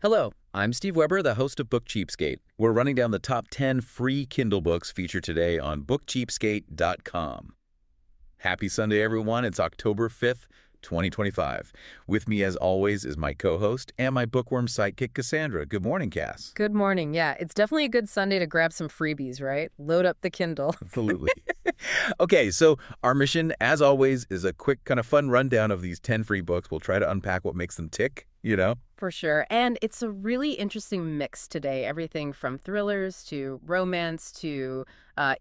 Hello, I'm Steve Weber, the host of Book Cheapskate. We're running down the top 10 free Kindle books featured today on bookcheapskate.com. Happy Sunday, everyone. It's October 5th, 2025. With me, as always, is my co-host and my bookworm sidekick, Cassandra. Good morning, Cass. Good morning. Yeah, it's definitely a good Sunday to grab some freebies, right? Load up the Kindle. Absolutely. Okay, so our mission, as always, is a quick kind of fun rundown of these 10 free books. We'll try to unpack what makes them tick, For sure. And it's a really interesting mix today. Everything from thrillers to romance to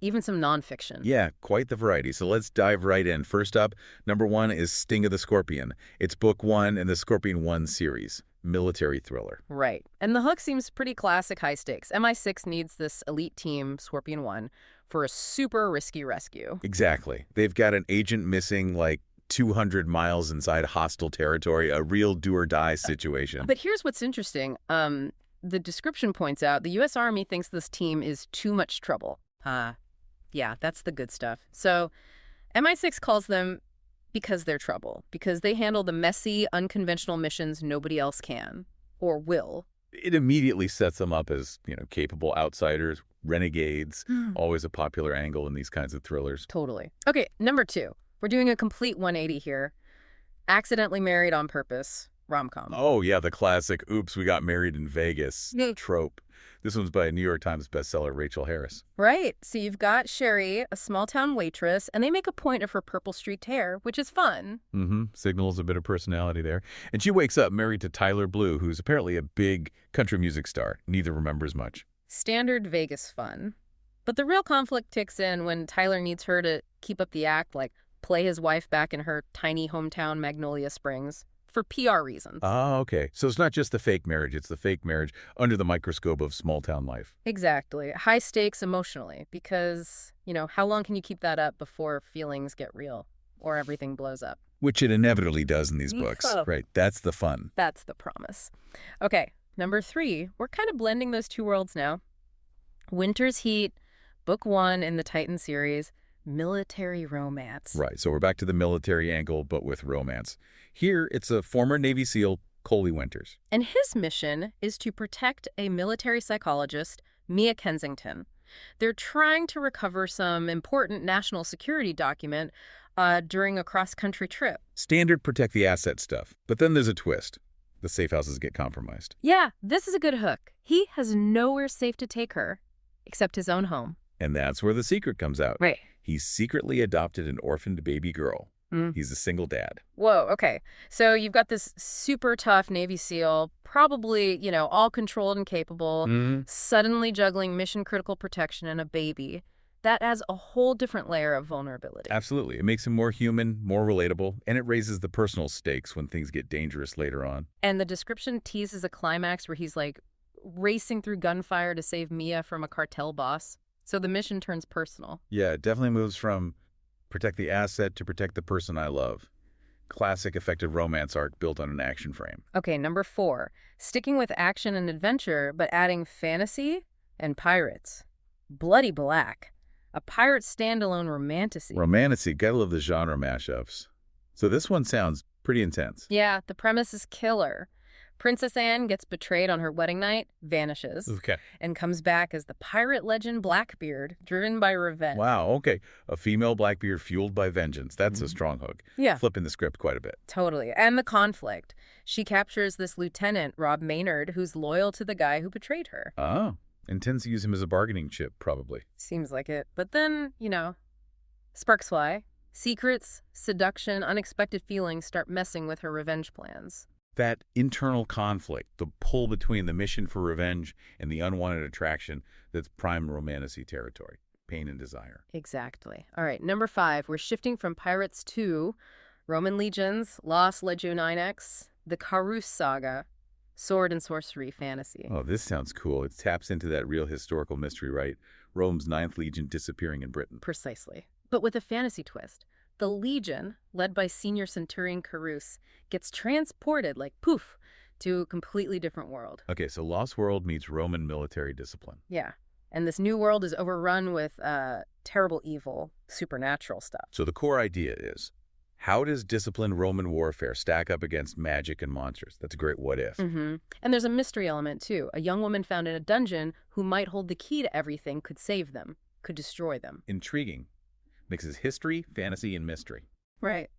even some nonfiction. Yeah, quite the variety. So let's dive right in. First up, number 1 is Sting of the Scorpion. It's book 1 in the Scorpion 1 series, military thriller. Right. And the hook seems pretty classic high stakes. MI6 needs this elite team, Scorpion 1, for a super risky rescue. Exactly. They've got an agent missing 200 miles inside hostile territory, a real do-or-die situation. But here's what's interesting. The description points out the U.S. Army thinks this team is too much trouble. Yeah, that's the good stuff. So MI6 calls them because they're trouble, because they handle the messy, unconventional missions nobody else can or will. It immediately sets them up as, capable outsiders, renegades, always a popular angle in these kinds of thrillers. Totally. Okay, number 2. We're doing a complete 180 here. Accidentally Married on Purpose, rom-com. Oh, yeah, the classic, oops, we got married in Vegas trope. This one's by New York Times bestseller Rachel Harris. Right. So you've got Sherry, a small-town waitress, and they make a point of her purple-streaked hair, which is fun. Signals a bit of personality there. And she wakes up married to Tyler Blue, who's apparently a big country music star. Neither remembers much. Standard Vegas fun. But the real conflict ticks in when Tyler needs her to keep up the act, like play his wife back in her tiny hometown, Magnolia Springs, for PR reasons. Ah, okay. So it's not just the fake marriage. It's the fake marriage under the microscope of small-town life. Exactly. High stakes emotionally, because, how long can you keep that up before feelings get real or everything blows up? Which it inevitably does in these books. Right. That's the fun. That's the promise. Okay, number 3. We're kind of blending those two worlds now. Winter's Heat, book 1 in the Titan series, military romance. Right. So we're back to the military angle, but with romance. Here, it's a former Navy SEAL, Coley Winters. And his mission is to protect a military psychologist, Mia Kensington. They're trying to recover some important national security document during a cross-country trip. Standard protect the asset stuff. But then there's a twist. The safe houses get compromised. Yeah, this is a good hook. He has nowhere safe to take her, except his own home. And that's where the secret comes out. Right. He's secretly adopted an orphaned baby girl. He's a single dad. Whoa, okay. So you've got this super tough Navy SEAL, probably, all controlled and capable, suddenly juggling mission-critical protection and a baby. That adds a whole different layer of vulnerability. Absolutely. It makes him more human, more relatable, and it raises the personal stakes when things get dangerous later on. And the description teases a climax where he's, racing through gunfire to save Mia from a cartel boss. So the mission turns personal. Yeah, it definitely moves from protect the asset to protect the person I love. Classic effective romance arc built on an action frame. Okay, number 4. Sticking with action and adventure, but adding fantasy and pirates. Bloody Black. A pirate standalone romantasy. Romantasy. Gotta love the genre mashups. So this one sounds pretty intense. Yeah, the premise is killer. Princess Anne gets betrayed on her wedding night, vanishes, and comes back as the pirate legend Blackbeard, driven by revenge. Wow, okay. A female Blackbeard fueled by vengeance. That's a strong hook. Yeah. Flipping the script quite a bit. Totally. And the conflict. She captures this lieutenant, Rob Maynard, who's loyal to the guy who betrayed her. Oh, intends to use him as a bargaining chip, probably. Seems like it. But then, sparks fly. Secrets, seduction, unexpected feelings start messing with her revenge plans. That internal conflict, the pull between the mission for revenge and the unwanted attraction, that's prime romantasy territory, pain and desire. Exactly. All right, number 5, we're shifting from pirates to Roman legions, Lost Legioninx, the Carus saga, sword and sorcery fantasy. Oh, this sounds cool. It taps into that real historical mystery, right? Rome's 9th Legion disappearing in Britain. Precisely. But with a fantasy twist. The Legion, led by Senior Centurion Carus, gets transported, poof, to a completely different world. Okay, so Lost World meets Roman military discipline. Yeah, and this new world is overrun with terrible evil, supernatural stuff. So the core idea is How does disciplined Roman warfare stack up against magic and monsters? That's a great what if. And there's a mystery element, too. A young woman found in a dungeon who might hold the key to everything could save them, could destroy them. Intriguing. Mixes history, fantasy, and mystery. Right.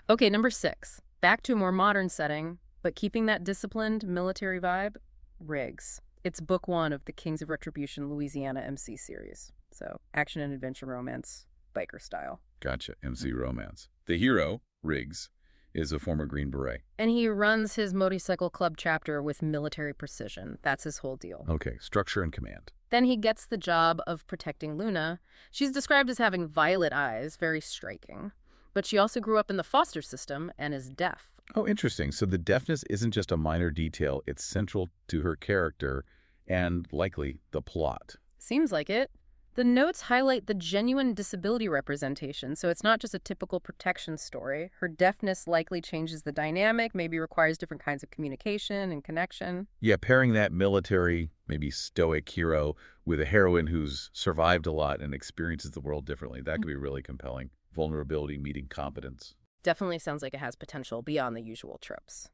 Okay, number 6. Back to a more modern setting, but keeping that disciplined military vibe, Riggs. It's book 1 of the Kings of Retribution Louisiana MC series. So, action and adventure romance, biker style. Gotcha. MC romance. The hero, Riggs, is a former Green Beret. And he runs his motorcycle club chapter with military precision. That's his whole deal. Okay, structure and command. Then he gets the job of protecting Luna. She's described as having violet eyes, very striking. But she also grew up in the foster system and is deaf. Oh, interesting. So the deafness isn't just a minor detail. It's central to her character and, likely, the plot. Seems like it. The notes highlight the genuine disability representation, so it's not just a typical protection story. Her deafness likely changes the dynamic, maybe requires different kinds of communication and connection. Yeah, pairing that military, maybe stoic hero with a heroine who's survived a lot and experiences the world differently, that could be really compelling. Vulnerability meeting competence. Definitely sounds like it has potential beyond the usual tropes.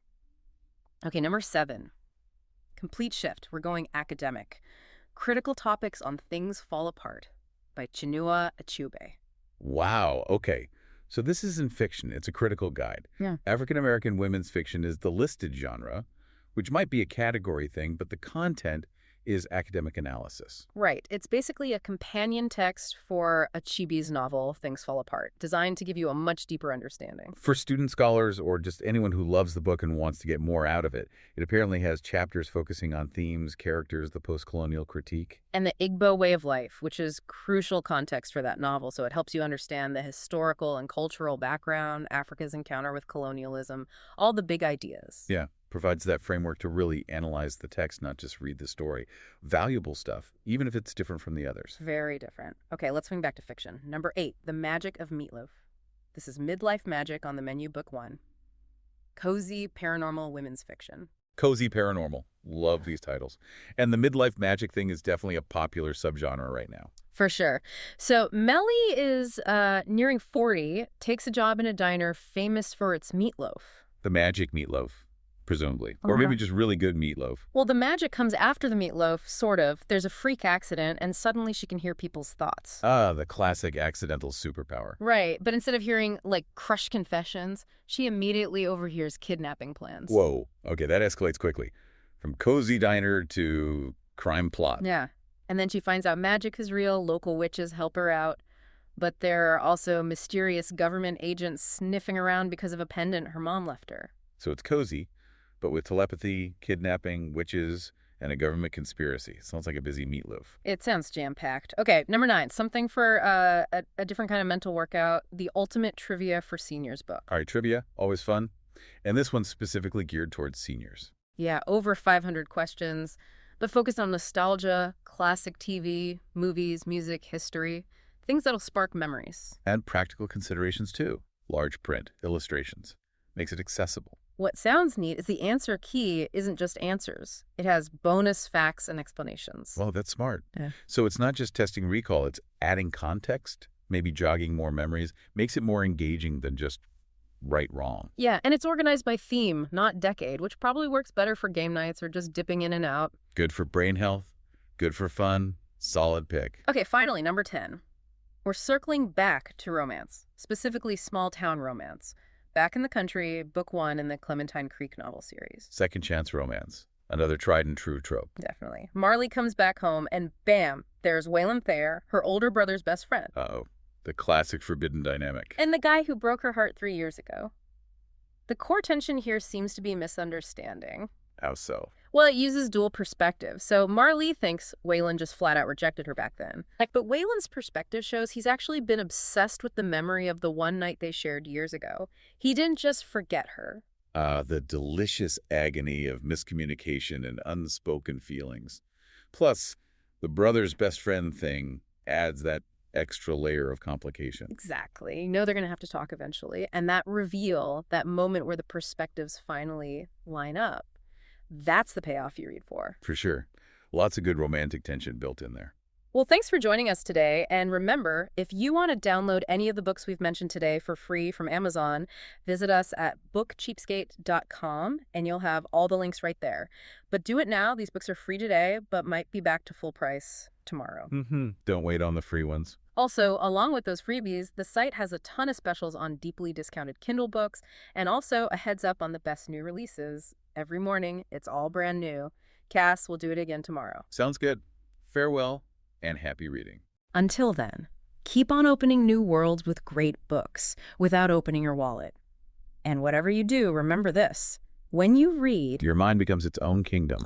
Okay, number 7. Complete shift. We're going academic. Critical Topics on Things Fall Apart by Chinua Achebe. Wow, okay. So this isn't fiction. It's a critical guide. Yeah. African-American women's fiction is the listed genre, which might be a category thing, but the content is academic analysis. Right. It's basically a companion text for Achebe's novel, Things Fall Apart, designed to give you a much deeper understanding. For student scholars or just anyone who loves the book and wants to get more out of it, it apparently has chapters focusing on themes, characters, the post-colonial critique. And the Igbo way of life, which is crucial context for that novel, so it helps you understand the historical and cultural background, Africa's encounter with colonialism, all the big ideas. Yeah. Provides that framework to really analyze the text, not just read the story. Valuable stuff, even if it's different from the others. Very different. Okay, let's swing back to fiction. Number 8, The Magic of Meatloaf. This is Midlife Magic on the menu, book 1. Cozy paranormal women's fiction. Cozy paranormal. Love these titles. And the midlife magic thing is definitely a popular subgenre right now. For sure. So Melly is nearing 40, takes a job in a diner famous for its meatloaf. The magic meatloaf. Presumably. Or maybe just really good meatloaf. Well, the magic comes after the meatloaf, sort of. There's a freak accident, and suddenly she can hear people's thoughts. Ah, the classic accidental superpower. Right, but instead of hearing, like, crushed confessions, she immediately overhears kidnapping plans. Whoa. Okay, that escalates quickly. From cozy diner to crime plot. Yeah. And then she finds out magic is real, local witches help her out. But there are also mysterious government agents sniffing around because of a pendant her mom left her. So it's cozy, but with telepathy, kidnapping, witches, and a government conspiracy. Sounds like a busy meatloaf. It sounds jam-packed. Okay, number 9, something for a different kind of mental workout, the ultimate trivia for seniors book. All right, trivia, always fun. And this one's specifically geared towards seniors. Yeah, over 500 questions, but focused on nostalgia, classic TV, movies, music, history, things that'll spark memories. And practical considerations, too. Large print, illustrations. Makes it accessible. What sounds neat is the answer key isn't just answers. It has bonus facts and explanations. Well, that's smart. Yeah. So it's not just testing recall, it's adding context, maybe jogging more memories, makes it more engaging than just right-wrong. Yeah, and it's organized by theme, not decade, which probably works better for game nights or just dipping in and out. Good for brain health, good for fun, solid pick. Okay, finally, number 10. We're circling back to romance, specifically small-town romance. Back in the Country, book 1 in the Clementine Creek novel series. Second chance romance. Another tried and true trope. Definitely. Marley comes back home and bam, there's Waylon Thayer, her older brother's best friend. Uh-oh. The classic forbidden dynamic. And the guy who broke her heart 3 years ago. The core tension here seems to be misunderstanding. How so? Well, it uses dual perspective. So Marley thinks Waylon just flat out rejected her back then. But Waylon's perspective shows he's actually been obsessed with the memory of the one night they shared years ago. He didn't just forget her. The delicious agony of miscommunication and unspoken feelings. Plus, the brother's best friend thing adds that extra layer of complication. Exactly. You know they're going to have to talk eventually. And that reveal, that moment where the perspectives finally line up, that's the payoff you read for. For sure. Lots of good romantic tension built in there. Well, thanks for joining us today. And remember, if you want to download any of the books we've mentioned today for free from Amazon, visit us at bookcheapskate.com and you'll have all the links right there. But do it now. These books are free today, but might be back to full price tomorrow. Don't wait on the free ones. Also, along with those freebies, the site has a ton of specials on deeply discounted Kindle books and also a heads up on the best new releases. Every morning, it's all brand new. Cass will do it again tomorrow. Sounds good. Farewell and happy reading. Until then, keep on opening new worlds with great books without opening your wallet. And whatever you do, remember this: when you read, Your mind becomes its own kingdom.